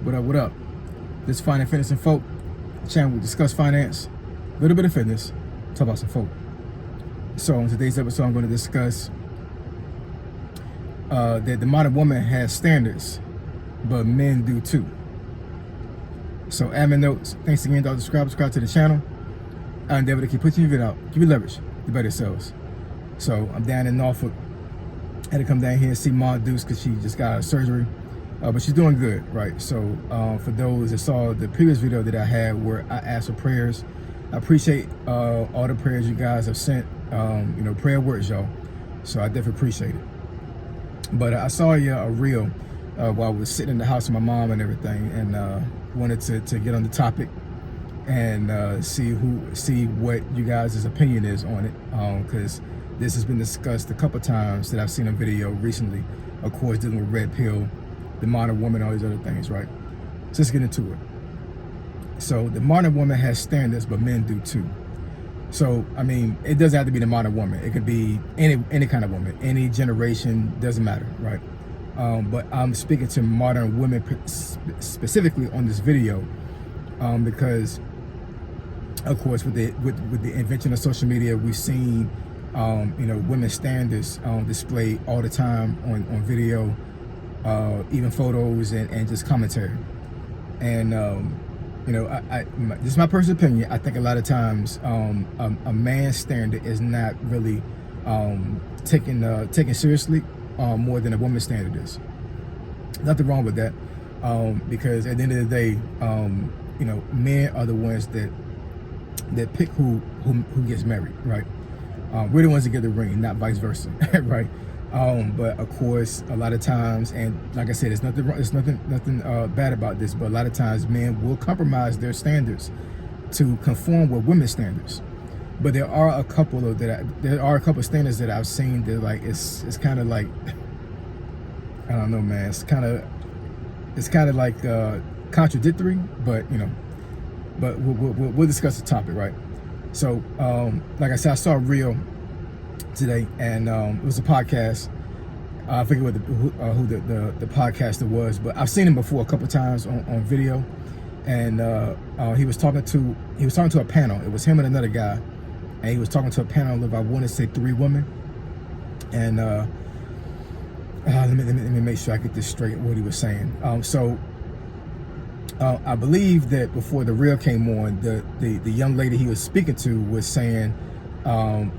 What up, what up? This is Finance, Fitness, and Folk. The channel we discuss finance, a little bit of fitness, talk about some folk. So in today's episode, I'm going to discuss that the modern woman has standards, but men do too. So admin notes, thanks again to all the subscribe to the channel. I endeavor to keep pushing your video out, give you leverage, the better selves. So I'm down in Norfolk. I had to come down here and see Ma Deuce because she just got surgery. But she's doing good, right? So for those that saw the previous video that I had where I asked for prayers, I appreciate all the prayers you guys have sent. Prayer works, y'all. So I definitely appreciate it. But I saw a reel while I was sitting in the house with my mom and everything, and wanted to get on the topic and see what you guys' opinion is on it, because this has been discussed a couple times that I've seen a video recently, of course, dealing with red pill, the modern woman, all these other things, right? So let's get into it. So the modern woman has standards, but men do too. So, I mean, it doesn't have to be the modern woman. It could be any kind of woman, any generation, doesn't matter, right? But I'm speaking to modern women specifically on this video because, of course, with the invention of social media, we've seen women's standards displayed all the time on video, even photos and just commentary. And this is my personal opinion. I think a lot of times a man's standard is not really taken seriously more than a woman's standard is. Nothing wrong with that, because at the end of the day, men are the ones that pick who gets married, right? We're the ones that get the ring, not vice versa, right? But of course, a lot of times, and like I said, there's nothing bad about this, but a lot of times men will compromise their standards to conform with women's standards. But there are a couple of standards that I've seen that, like, it's kind of like, I don't know, man. It's kind of like contradictory, but but we'll discuss the topic, right? So, like I said, I saw a reel today, and it was a podcast. I forget who the podcaster was, but I've seen him before a couple times on video. And he was talking to a panel. It was him and another guy, and he was talking to a panel of, I want to say, 3 women. And let me make sure I get this straight, what he was saying. I believe that before the reel came on, the young lady he was speaking to was saying,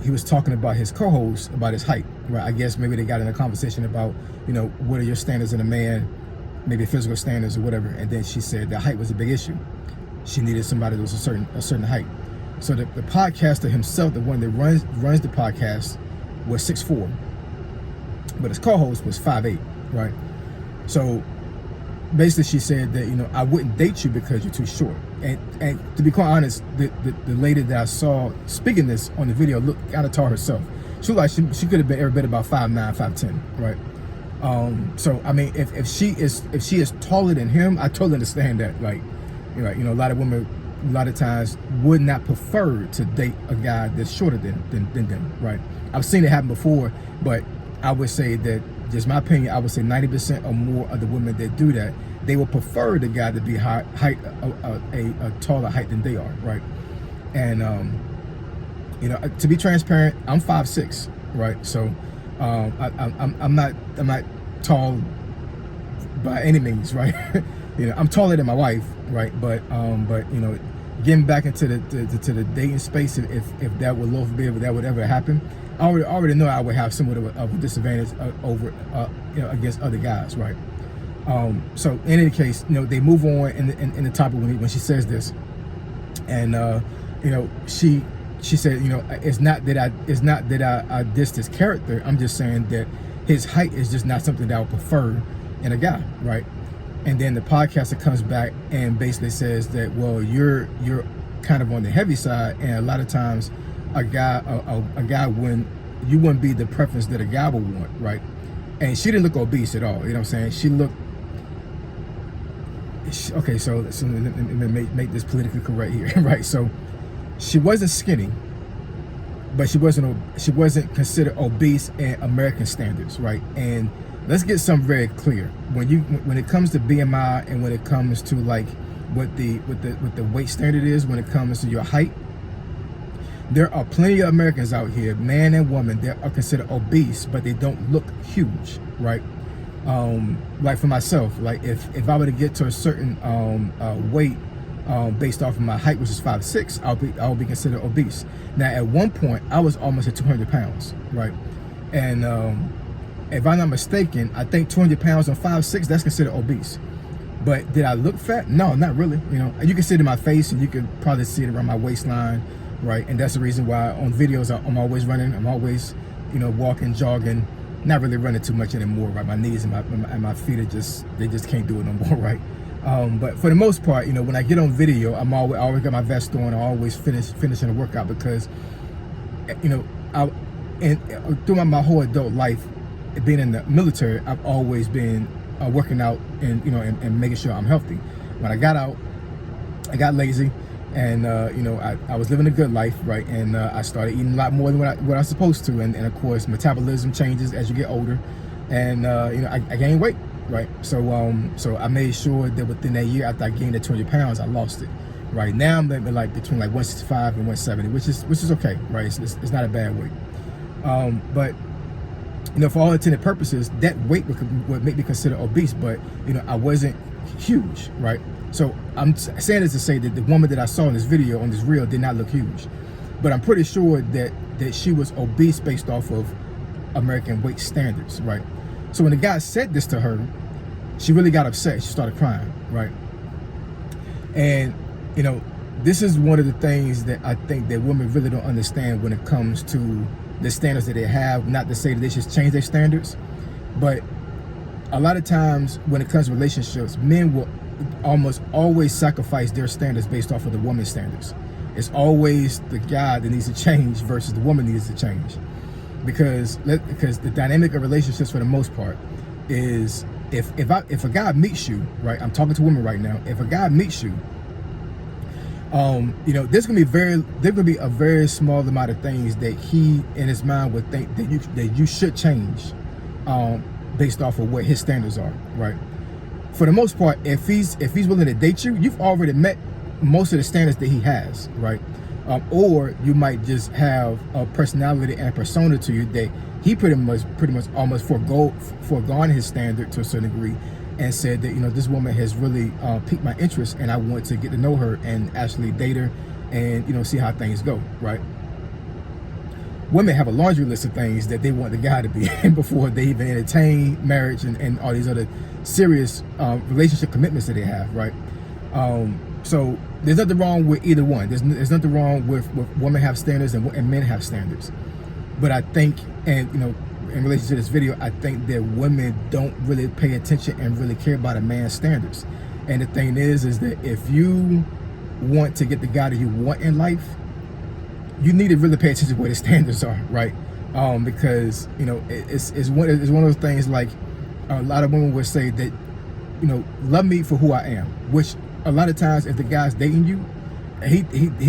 he was talking about his co-host, about his height, right? I guess maybe they got in a conversation about, what are your standards in a man, maybe physical standards or whatever. And then she said that height was a big issue. She needed somebody that was a certain height. So the podcaster himself, the one that runs the podcast, was 6'4", but his co-host was 5'8", right? So basically she said that, I wouldn't date you because you're too short. And to be quite honest, the lady that I saw speaking this on the video looked kind of tall herself. She looked like she could have been every bit about 5'9", 5'10", right? So I mean, if she is taller than him, I totally understand that. Like, a lot of women, a lot of times, would not prefer to date a guy that's shorter than them, right? I've seen it happen before, but I would say that, just my opinion, I would say 90% or more of the women that do that, they will prefer the guy to be a taller height than they are, right? And to be transparent, I'm 5'6", right? So I'm not tall by any means, right? I'm taller than my wife, right? But getting back into the dating space, if that would love be, if that would ever happen, I already know I would have somewhat of a disadvantage over against other guys, right? So in any case, they move on in the topic when she says this, and she said, it's not that I dissed his character. I'm just saying that his height is just not something that I would prefer in a guy, right? And then the podcaster comes back and basically says that, well, you're kind of on the heavy side, and a lot of times a guy wouldn't be the preference that a guy would want, right? And she didn't look obese at all. You know what I'm saying? She looked, okay, so let me make this politically correct here, right? So she wasn't skinny, but she wasn't considered obese in American standards, right? And let's get something very clear. When it comes to BMI and when it comes to like what the weight standard is, when it comes to your height, there are plenty of Americans out here, man and woman, that are considered obese, but they don't look huge, right? Like for myself, like if I were to get to a certain weight based off of my height, which is 5'6", I'll be considered obese. Now, at one point, I was almost at 200 pounds, right? And if I'm not mistaken, I think 200 pounds on 5'6", that's considered obese. But did I look fat? No, not really. You know, you can see it in my face, and you can probably see it around my waistline, right? And that's the reason why on videos I'm always running. I'm always, you know, walking, jogging. Not really running too much anymore, right? My knees and my feet are just can't do it no more, right? But for the most part, you know, when I get on video, I always got my vest on. I always finishing the workout because, you know, throughout my whole adult life, being in the military, I've always been working out and, you know, and making sure I'm healthy. When I got out, I got lazy. And, you know, I was living a good life, right? And I started eating a lot more than what I was supposed to. And of course, metabolism changes as you get older. And, you know, I gained weight, right? So so I made sure that within that year after I gained the 200 pounds, I lost it. Right now, I'm like between like 165 and 170, which is okay, right? It's not a bad weight. But, you know, for all intended purposes, that weight would make me consider obese. But, you know, I wasn't huge, right? So I'm saying this to say that the woman that I saw in this video, on this reel, did not look huge. But I'm pretty sure that she was obese based off of American weight standards, right? So when the guy said this to her, she really got upset. She started crying, right? And, you know, this is one of the things that I think that women really don't understand when it comes to the standards that they have. Not to say that they should change their standards, but a lot of times when it comes to relationships, men will almost always sacrifice their standards based off of the woman's standards. It's always the guy that needs to change versus the woman needs to change, because the dynamic of relationships for the most part is if a guy meets you, right? I'm talking to women right now. If a guy meets you, you know, there's gonna be a very small amount of things that he in his mind would think that you should change, based off of what his standards are, right? For the most part, if he's willing to date you, you've already met most of the standards that he has, right? Or you might just have a personality and persona to you that he pretty much almost foregone his standard to a certain degree, and said that, you know, this woman has really piqued my interest, and I want to get to know her and actually date her, and, you know, see how things go, right? Women have a laundry list of things that they want the guy to be in before they even entertain marriage and all these other serious relationship commitments that they have, right? So there's nothing wrong with either one. There's nothing wrong with women have standards and men have standards. But I think, and, you know, in relation to this video, I think that women don't really pay attention and really care about a man's standards. And the thing is that if you want to get the guy that you want in life, you need to really pay attention to what his standards are, right? Because, you know, it's one of those things, like a lot of women would say that, you know, love me for who I am, which a lot of times if the guy's dating you, he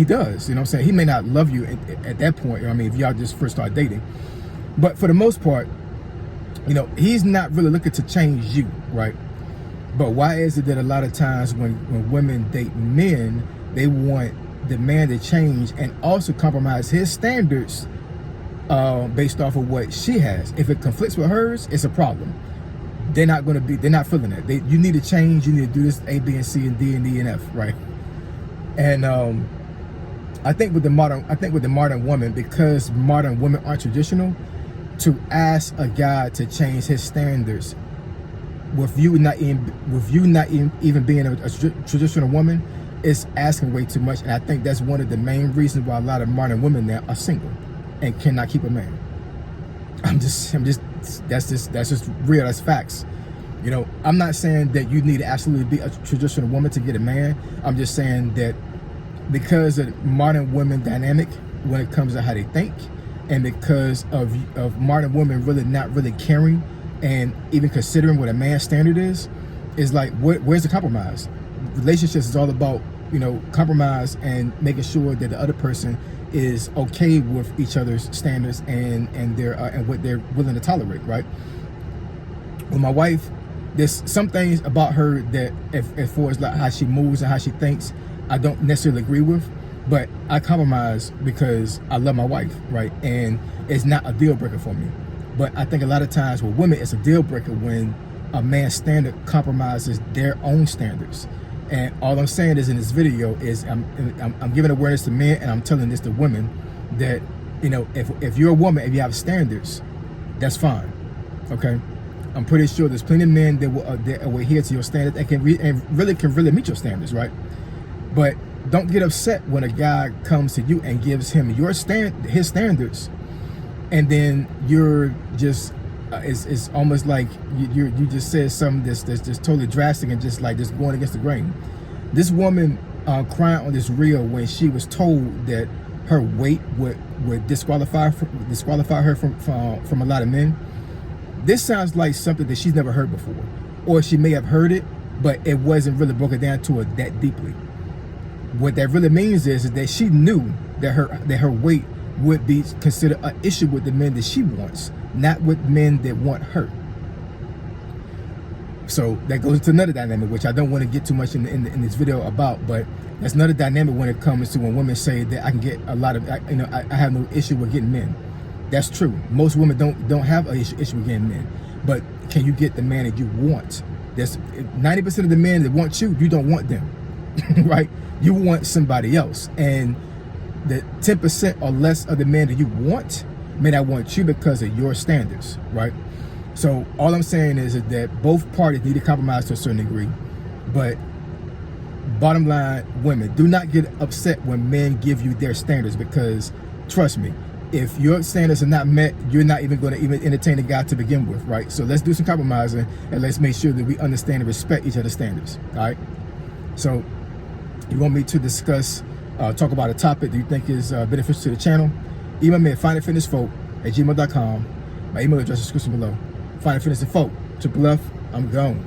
does, you know what I'm saying? He may not love you at that point, you know what I mean, if y'all just first start dating. But for the most part, you know, he's not really looking to change you, right? But why is it that a lot of times when women date men, they want the man to change and also compromise his standards based off of what she has? If it conflicts with hers, it's a problem. They're not feeling it. You need to change. You need to do this A, B, and C, and D, and E, and F, right? And I think with the modern woman, because modern women aren't traditional, to ask a guy to change his standards with you not even being a traditional woman is asking way too much. And I think that's one of the main reasons why a lot of modern women now are single and cannot keep a man. that's just real. That's facts. You know, I'm not saying that you need to absolutely be a traditional woman to get a man. I'm just saying that because of modern women dynamic when it comes to how they think, and because of modern women really not really caring and even considering what a man's standard is like, where's the compromise? Relationships is all about, you know, compromise and making sure that the other person is okay with each other's standards and their and what they're willing to tolerate, right? with my wife, there's some things about her that, as far as like how she moves and how she thinks, I don't necessarily agree with, but I compromise because I love my wife, right? And it's not a deal breaker for me. But I think a lot of times with women, it's a deal breaker when a man's standard compromises their own standards. And all I'm saying is in this video is I'm giving awareness to men, and I'm telling this to women that, you know, if you're a woman, if you have standards, that's fine, okay? I'm pretty sure there's plenty of men that will adhere to your standards and can really meet your standards, right? But don't get upset when a guy comes to you and gives him his standards, and then you're just it's almost like you just said something that's just totally drastic and just going against the grain. This woman crying on this reel when she was told that her weight would disqualify her from a lot of men. This sounds like something that she's never heard before, or she may have heard it, but it wasn't really broken down to her that deeply. What that really means is that she knew that her weight would be considered an issue with the men that she wants, not with men that want her. So that goes into another dynamic, which I don't want to get too much in this video about, but that's another dynamic when it comes to when women say that I can get a lot of, I have no issue with getting men. That's true. Most women don't have an issue with getting men, but can you get the man that you want? That's 90% of the men that want you don't want them, right? You want somebody else, and the 10% or less of the men that you want may not want you because of your standards, right? So all I'm saying is that both parties need to compromise to a certain degree, but bottom line, women, do not get upset when men give you their standards, because trust me, if your standards are not met, you're not even going to even entertain a guy to begin with, right? So let's do some compromising, and let's make sure that we understand and respect each other's standards, all right? So you want me to discuss, talk about a topic that you think is beneficial to the channel? Email me at findingfitnessfolk@gmail.com. My email address is description below. Finding Fitness and Folk, Triple F, I'm gone.